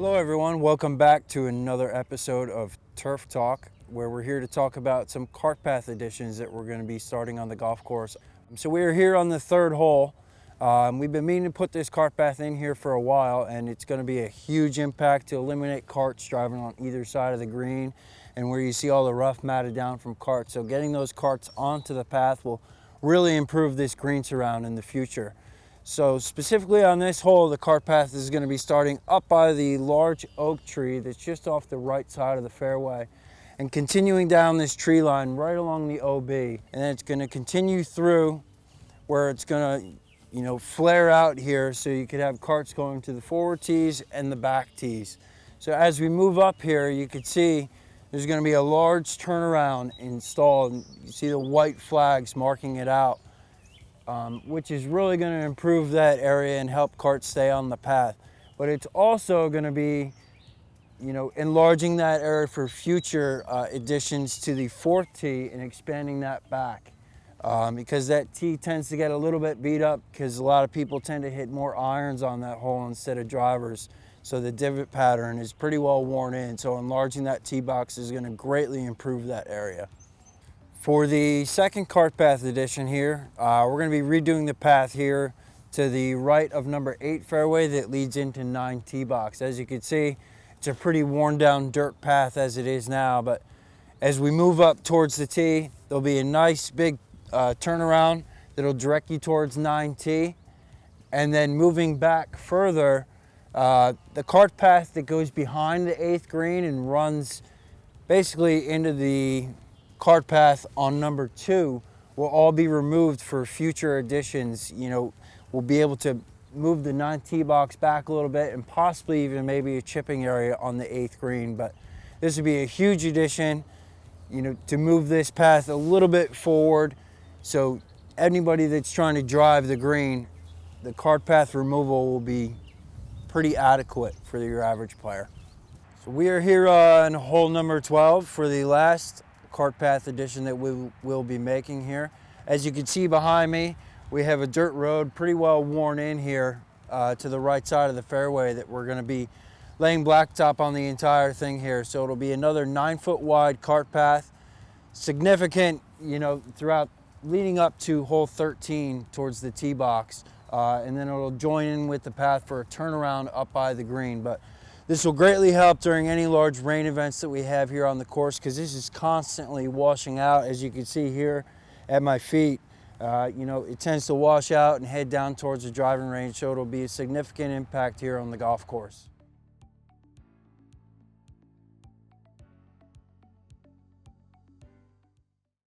Hello everyone, welcome back to another episode of Turf Talk, where we're here to talk about some cart path additions that we're going to be starting on the golf course. So we're here on the third hole. We've been meaning to put this cart path in here for a while, and it's going to be a huge impact to eliminate carts driving on either side of the green and where you see all the rough matted down from carts. So getting those carts onto the path will really improve this green surround in the future. So specifically on this hole, the cart path is going to be starting up by the large oak tree that's just off the right side of the fairway and continuing down this tree line right along the OB. And then it's going to continue through where it's going to, flare out here so you could have carts going to the forward tees and the back tees. So as we move up here, you can see there's going to be a large turnaround installed. You see the white flags marking it out. Which is really going to improve that area and help carts stay on the path. But it's also going to be, enlarging that area for future additions to the fourth tee and expanding that back. Because that tee tends to get a little bit beat up because a lot of people tend to hit more irons on that hole instead of drivers. So the divot pattern is pretty well worn in. So enlarging that tee box is going to greatly improve that area. For the second cart path addition here, we're going to be redoing the path here to the right of number 8 fairway that leads into 9 tee box. As you can see, it's a pretty worn down dirt path as it is now, but as we move up towards the tee, there'll be a nice big turnaround that'll direct you towards 9 tee. And then moving back further, the cart path that goes behind the 8th green and runs basically into the cart path on number 2 will all be removed for future additions. We'll be able to move the 9 tee box back a little bit and possibly even maybe a chipping area on the 8th green. But this would be a huge addition, to move this path a little bit forward. So anybody that's trying to drive the green, the cart path removal will be pretty adequate for your average player. So we are here on hole number 12 for the last cart path addition that we will be making here. As you can see behind me, we have a dirt road pretty well worn in here to the right side of the fairway that we're going to be laying blacktop on the entire thing here. So it'll be another 9-foot wide cart path, significant, throughout leading up to hole 13 towards the tee box, and then it'll join in with the path for a turnaround up by the green. But this will greatly help during any large rain events that we have here on the course, because this is constantly washing out. As you can see here at my feet, it tends to wash out and head down towards the driving range, so it'll be a significant impact here on the golf course.